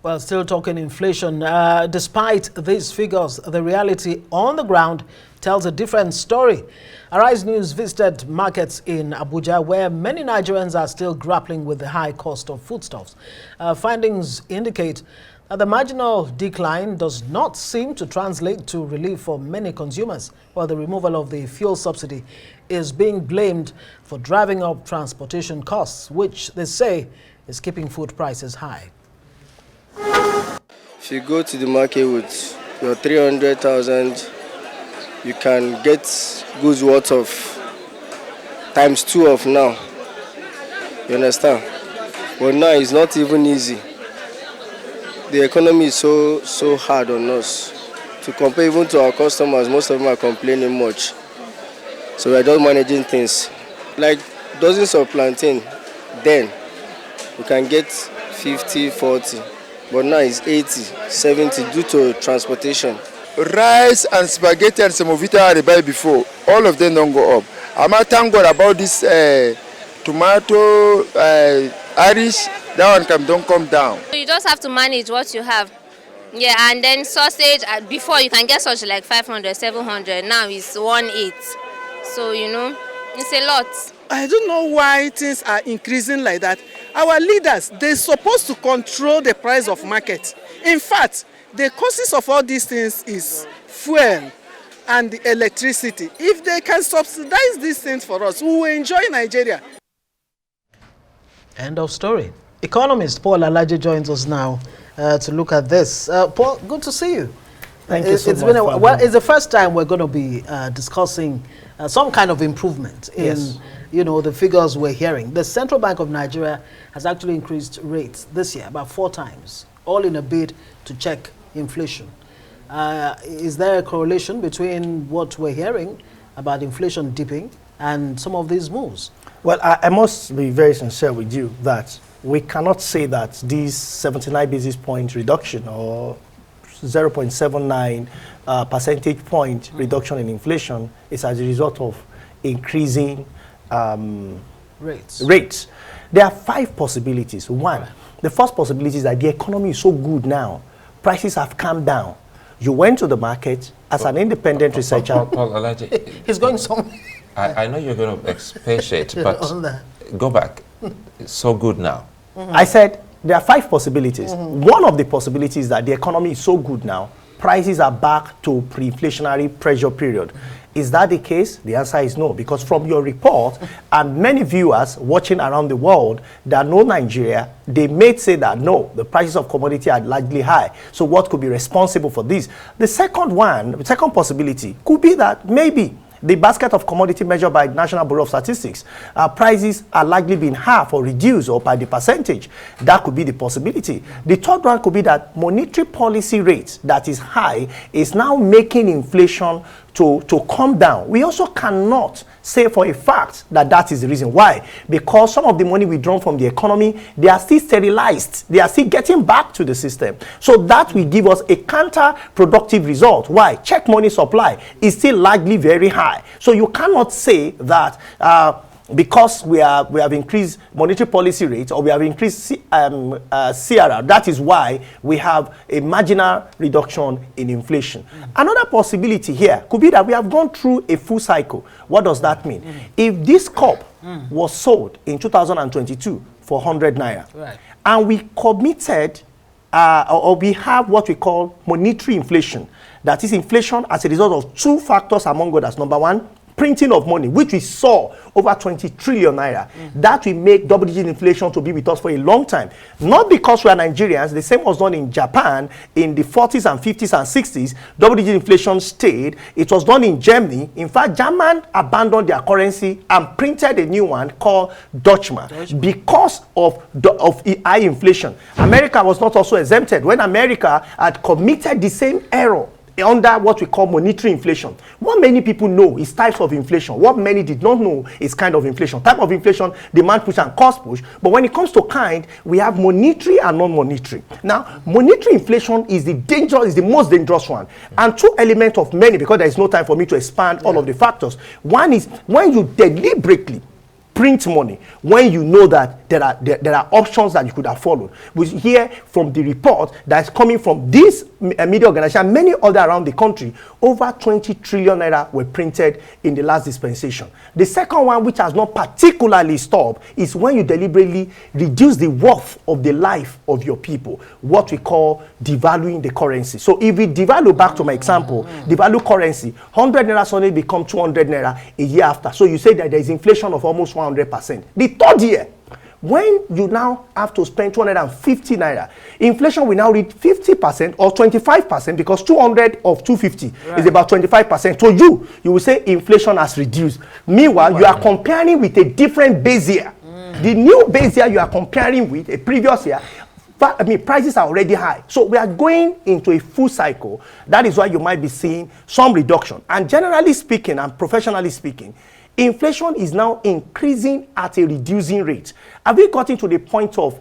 Well, still talking inflation, despite these figures, the reality on the ground tells a different story. Arise News visited markets in Abuja, where many Nigerians are still grappling with the high cost of foodstuffs. Findings indicate that the marginal decline does not seem to translate to relief for many consumers, while the removal of the fuel subsidy is being blamed for driving up transportation costs, which they say is keeping food prices high. If you go to the market with your 300,000, you can get goods worth of ×2 of now. You understand? But now it's not even easy. The economy is so hard on us. To compare even to our customers, most of them are complaining much. So we're just managing things. Like dozens of plantain, then you can get 50, 40. But now it's 80, 70 due to transportation. Rice and spaghetti and semovita I buy before, all of them don't go up. I'm not thank God about this tomato, Irish, that one don't come down. You just have to manage what you have. Yeah, and then sausage, before you can get sausage like 500, 700, now it's 1.8. So, you know, it's a lot. I don't know why things are increasing like that. Our leaders, they're supposed to control the price of market. In fact, the causes of all these things is fuel and the electricity. If they can subsidize these things for us, we will enjoy Nigeria. End of story. Economist Paul Alaje joins us now to look at this. Paul, good to see you. Thank you so much. Well, it's the first time we're going to be discussing some kind of improvement in the figures we're hearing. The Central Bank of Nigeria has actually increased rates this year about 4 times, all in a bid to check inflation. Is there a correlation between what we're hearing about inflation dipping and some of these moves? Well, I must be very sincere with you that we cannot say that this 79 basis point reduction or 0.79 percentage point reduction in inflation is as a result of increasing rates. There are 5 possibilities. One, the first possibility is that the economy is so good now, prices have calmed down. You went to the market as an independent researcher. Paul Alaje, he's going somewhere. I know you're going to expatiate, but go back. It's so good now. I said there are 5 possibilities. One of the possibilities is that the economy is so good now, prices are back to pre-inflationary pressure period. Is that the case? The answer is no, because from your report and many viewers watching around the world that know Nigeria, they may say that no, the prices of commodity are largely high. So what could be responsible for this? The second possibility could be that maybe the basket of commodity measured by National Bureau of Statistics, prices are likely being half or reduced or by the percentage. That could be the possibility. The third one could be that monetary policy rate that is high is now making inflation to come down. We also cannot say for a fact that that is the reason. Why? Because some of the money withdrawn from the economy, they are still sterilized. They are still getting back to the system. So that will give us a counterproductive result. Why? Check money supply is still largely very high. So you cannot say that because we have increased monetary policy rates or we have increased CRR, that is why we have a marginal reduction in inflation. Another possibility here could be that we have gone through a full cycle. What does that mean? If this cup was sold in 2022 for 100 naira, and we committed or we have what we call monetary inflation, that is inflation as a result of 2 factors among others. Number one, printing of money, which we saw over 20 trillion naira. That will make double-digit inflation to be with us for a long time. Not because we are Nigerians. The same was done in Japan in the 40s and 50s and 60s. Double-digit inflation stayed. It was done in Germany. In fact, Germany abandoned their currency and printed a new one called Deutschmark because of high inflation. America was not also exempted when America had committed the same error under what we call monetary inflation. What many people know is types of inflation. What many did not know is kind of inflation. Type of inflation, demand push and cost push. But when it comes to kind, we have monetary and non-monetary. Now, monetary inflation is the most dangerous one. And 2 elements of many, because there is no time for me to expand all of the factors. One is when you deliberately print money, when you know that there are options that you could have followed. We hear from the report that's coming from this media organization and many other around the country, over 20 trillion naira were printed in the last dispensation. The second one, which has not particularly stopped, is when you deliberately reduce the worth of the life of your people, what we call devaluing the currency. So if we devalue, back to my example, devalue currency, 100 naira suddenly become 200 naira a year after. So you say that there is inflation of almost 100%. The third year, when you now have to spend 250 naira, inflation will now reach 50% or 25%, because 200 of 250 is about 25%. So you will say inflation has reduced. Meanwhile, you are comparing with a different base year. The new base year you are comparing with a previous year, I mean, prices are already high. So we are going into a full cycle. That is why you might be seeing some reduction. And generally speaking and professionally speaking, inflation is now increasing at a reducing rate. Have we gotten to the point of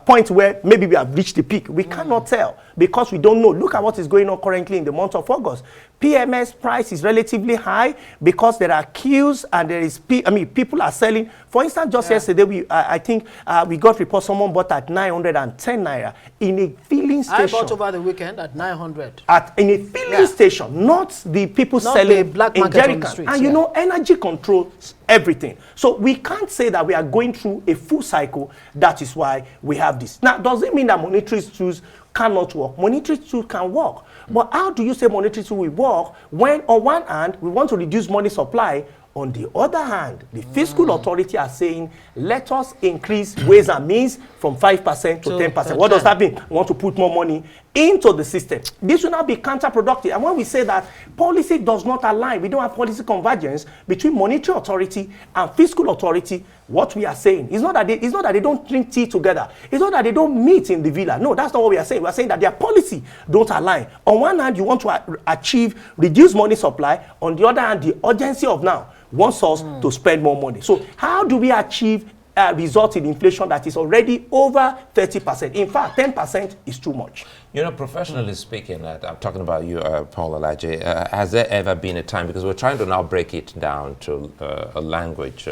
point where maybe we have reached the peak? We cannot tell, because we don't know. Look at what is going on currently in the month of August. PMS price is relatively high because there are queues and there is, people are selling. For instance, just yesterday, I think we got report someone bought at 910 naira in a filling station. I bought over the weekend at 900. In a filling station, not the people selling the black market in jerrycans. on the streets, And you know, energy controls everything. So we can't say that we are going through a full cycle. That is why we have this. Now, does it mean that monetary tools cannot work? Monetary tools can work. But how do you say monetary tools will work when on one hand we want to reduce money supply, on the other hand the fiscal authority are saying let us increase ways and means from 5% to 10%. What does that mean? We want to put more money into the system. This will now be counterproductive. And when we say that policy does not align, we don't have policy convergence between monetary authority and fiscal authority, what we are saying is not that they don't drink tea together. It's not that they don't meet in the villa. No, that's not what we are saying. We are saying that their policy don't align. On one hand, you want to achieve reduced money supply. On the other hand, the urgency of now wants us to spend more money. So how do we achieve result in inflation that is already over 30%? In fact, 10% is too much. You know, professionally speaking, I'm talking about you, Paul Alaje, has there ever been a time, because we're trying to now break it down to a language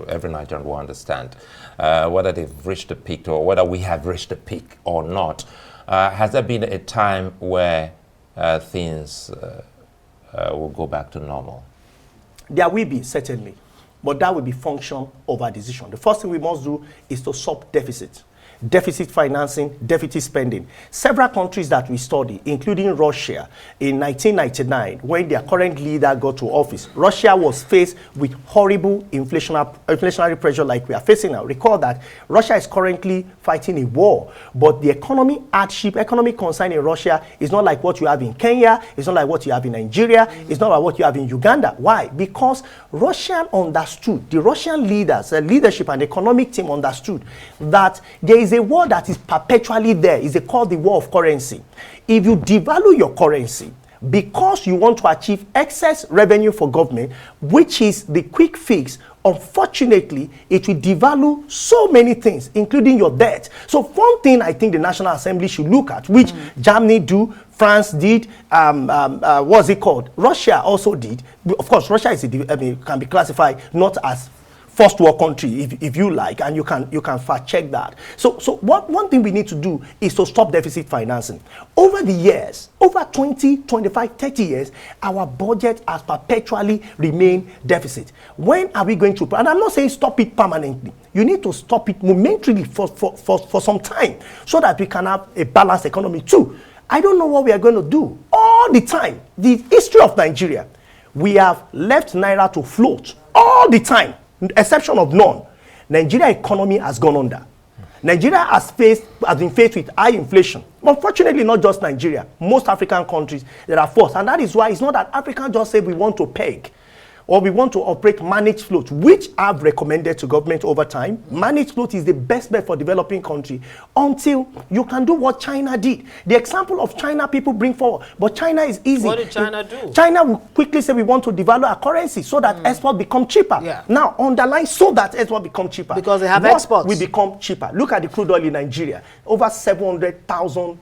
every Nigerian will understand, whether they've reached the peak or whether we have reached the peak or not. Has there been a time where things will go back to normal? There will be, certainly. But that will be function of our decision. The first thing we must do is to stop deficit. Deficit financing, deficit spending. Several countries that we study, including Russia, in 1999, when their current leader got to office, Russia was faced with horrible inflationary pressure like we are facing now. Recall that Russia is currently fighting a war, but the economic concern in Russia is not like what you have in Kenya, it's not like what you have in Nigeria, it's not like what you have in Uganda. Why? Because Russia understood, the Russian leaders, the leadership and economic team understood that there is a war that is perpetually there. It's called the war of currency. If you devalue your currency because you want to achieve excess revenue for government, which is the quick fix, unfortunately, it will devalue so many things, including your debt. So one thing I think the National Assembly should look at, which Germany do, France did, what's it called? Russia also did. Of course, Russia is can be classified not as first world country, if you like, and you can fact check that. So one thing we need to do is to stop deficit financing. Over the years, over 20, 25, 30 years, our budget has perpetually remained deficit. When are we going to, and I'm not saying stop it permanently, you need to stop it momentarily for some time so that we can have a balanced economy too. I don't know what we are going to do. All the time, the history of Nigeria, we have left Naira to float all the time. Exception of none. Nigeria economy has gone under. Nigeria has been faced with high inflation. Unfortunately, not just Nigeria. Most African countries that are forced. And that is why it's not that Africans just say we want to peg or we want to operate managed float, which I've recommended to government over time. Managed float is the best bet for developing country until you can do what China did. The example of China people bring forward, but China is easy. What did China do? China will quickly say we want to devalue our currency so that export become cheaper. Yeah. Now, underline so that export become cheaper. Because they have exports. We become cheaper. Look at the crude oil in Nigeria. Over 700,000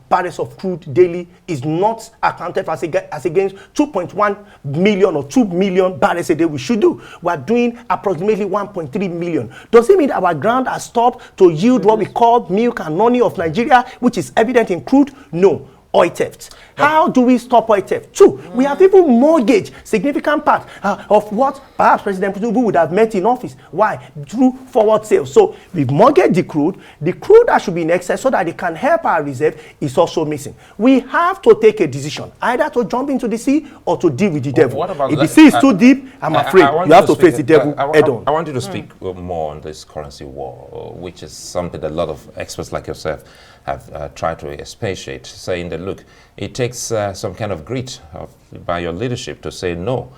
barrels of crude daily is not accounted for as against 2.1 million or 2 million barrels a day we should do. We are doing approximately 1.3 million. Does it mean our ground has stopped to yield what we call milk and honey of Nigeria, which is evident in crude? No. Oil theft. How do we stop oil theft? Two, we have even mortgaged significant part of what perhaps President Tinubu would have met in office. Why? Through forward sales. So we've mortgaged the crude that should be in excess so that it can help our reserve is also missing. We have to take a decision, either to jump into the sea or to deal with the devil. If the sea is too deep, I'm afraid you have to face the devil head on. I want you to speak more on this currency war, which is something that a lot of experts like yourself have tried to expatiate, saying that, look, it takes some kind of grit by your leadership to say, no,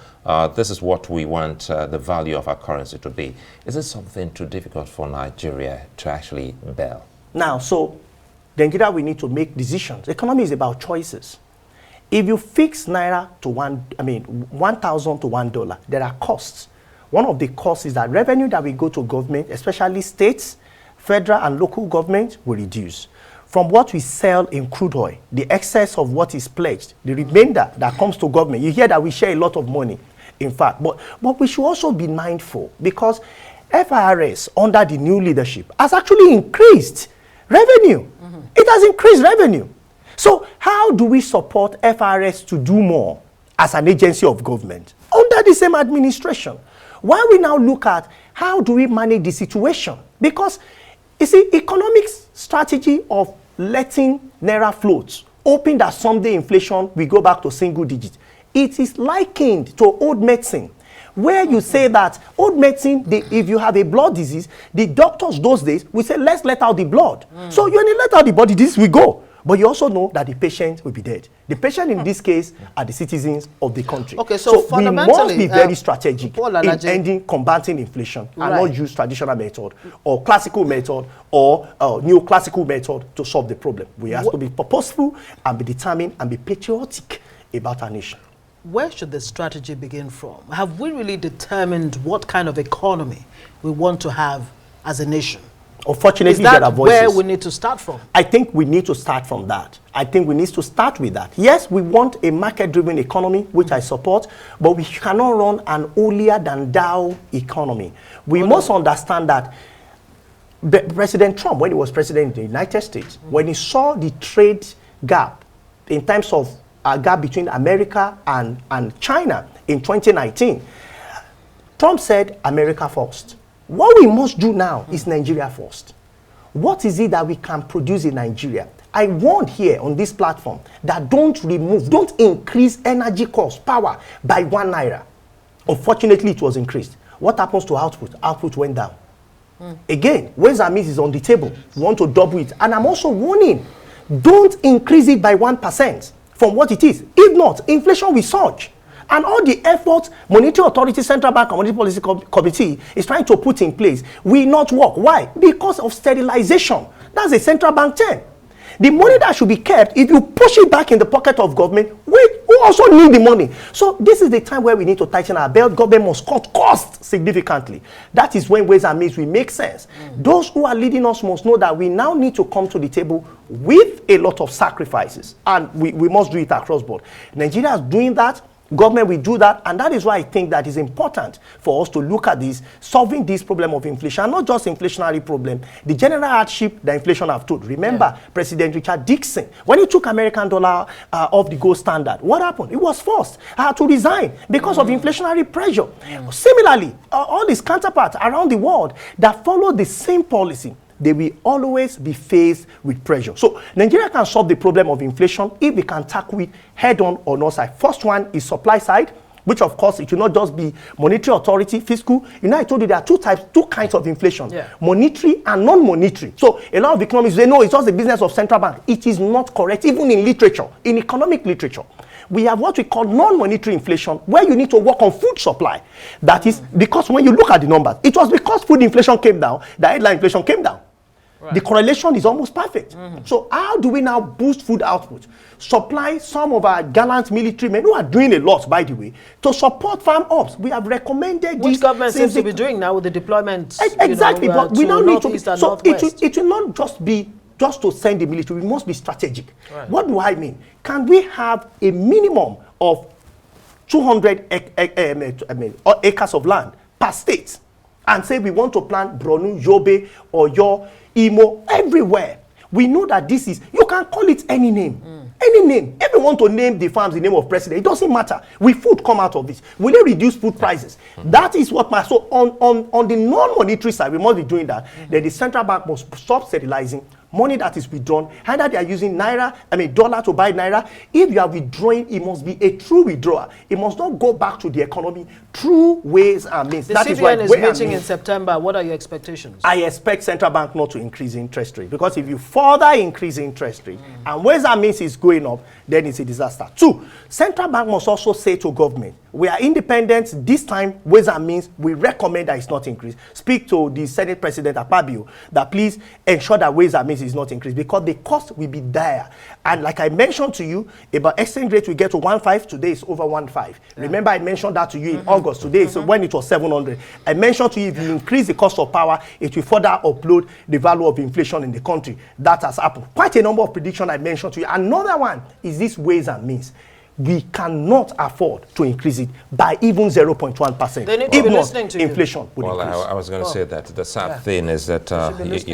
this is what we want the value of our currency to be. Is it something too difficult for Nigeria to actually bear? Now, so Nigeria, we need to make decisions. Economy is about choices. If you fix Naira to 1,000 to $1, there are costs. One of the costs is that revenue that we go to government, especially states, federal and local government, will reduce. From what we sell in crude oil, the excess of what is pledged, the remainder that comes to government, you hear that we share a lot of money, in fact. But we should also be mindful, because FIRS, under the new leadership, has actually increased revenue. It has increased revenue. So how do we support FIRS to do more as an agency of government under the same administration? Why we now look at how do we manage the situation? Because, you see, economic strategy of letting Naira float, hoping that someday inflation will go back to single digits, it is likened to old medicine, where you say that old medicine, if you have a blood disease, the doctors those days will say, let's let out the blood. So you only let out the body, this will go. But you also know that the patient will be dead. The patient in this case are the citizens of the country. Okay, so we must be very strategic in combating inflation, and not use traditional method or classical method or neoclassical method to solve the problem. We have to be purposeful and be determined and be patriotic about our nation. Where should the strategy begin from? Have we really determined what kind of economy we want to have as a nation? Unfortunately, there are voices. Where we need to start from? I think we need to start from that. I think we need to start with that. Yes, we want a market-driven economy, which I support, but we cannot run an holier-than-thou economy. We must understand that President Trump, when he was president in the United States, when he saw the trade gap in terms of a gap between America and China in 2019, Trump said, America first. What we must do now is Nigeria first. What is it that we can produce in Nigeria? I warned here on this platform that don't increase energy cost, power by 1 naira. Unfortunately, it was increased. What happens to output? Output went down. Again, ways and means is on the table. We want to double it. And I'm also warning, don't increase it by 1% from what it is. If not, inflation will surge. And all the efforts Monetary Authority, Central Bank and Monetary Policy Committee is trying to put in place will not work. Why? Because of sterilization. That's a central bank term. The money that should be kept, if you push it back in the pocket of government, we also need the money. So this is the time where we need to tighten our belt. Government must cut costs significantly. That is when ways and means will make sense. Those who are leading us must know that we now need to come to the table with a lot of sacrifices. And we must do it across board. Nigeria is doing that. Government will do that, and that is why I think that it's important for us to look at this, solving this problem of inflation, and not just inflationary problem, the general hardship that inflation have told. Remember, President Richard Nixon, when he took American dollar off the gold standard, what happened? He was forced to resign because of inflationary pressure. Similarly, all his counterparts around the world that follow the same policy, they will always be faced with pressure. So Nigeria can solve the problem of inflation if we can tackle it head on our side. First one is supply side, which of course it will not just be monetary authority, fiscal. You know, I told you there are two kinds of inflation, monetary and non-monetary. So a lot of economists say, no, it's just the business of central bank. It is not correct, even in literature, in economic literature. We have what we call non-monetary inflation, where you need to work on food supply. That is because when you look at the numbers, it was because food inflation came down, the headline inflation came down. Right. The correlation is almost perfect. So how do we now boost food output? Supply some of our gallant military men who are doing a lot, by the way, to support farm ops. We have recommended this. Which government seems to be doing now with the deployment. Exactly, but we now need to. So it will not just be just to send the military. We must be strategic. Right. What do I mean? Can we have a minimum of 200 acres of land per state and say we want to plant Borno, Yobe, Oyo, Imo, everywhere? We know that this is, you can call it any name. Any name. If you want to name the farms the name of president, it doesn't matter. Will food come out of this? Will they reduce food prices? That is what my, so on the non-monetary side, we must be doing that. Then the central bank must stop sterilizing money that is withdrawn. Either they are using naira, dollar to buy naira. If you are withdrawing, it must be a true withdrawal. It must not go back to the economy through ways and means. The that CBN is is meeting in September. What are your expectations? I expect central bank not to increase interest rate, because if you further increase interest rate and ways and means is going up, then it's a disaster. 2, central bank must also say to government, we are independent. This time, ways and means, we recommend that it's not increased. Speak to the Senate President Akpabio that please ensure that ways and means is not increased, because the cost will be dire. And like I mentioned to you, about exchange rate, we get to 1.5. Today it's over 1.5. Yeah. Remember, I mentioned that to you in August. Today is when it was 700. I mentioned to you, if you increase the cost of power, it will further upload the value of inflation in the country. That has happened. Quite a number of predictions I mentioned to you. Another one is this ways and means. We cannot afford to increase it by even 0.1%. They need to be listening to inflation would well, increase. I was going to say that the sad thing is that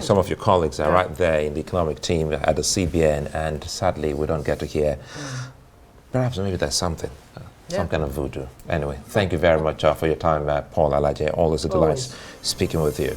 some of your colleagues are right there in the economic team at the CBN, and sadly we don't get to hear. Perhaps maybe there's something, some kind of voodoo. Anyway, thank you very much for your time, Paul Alaje. Always a delight speaking with you.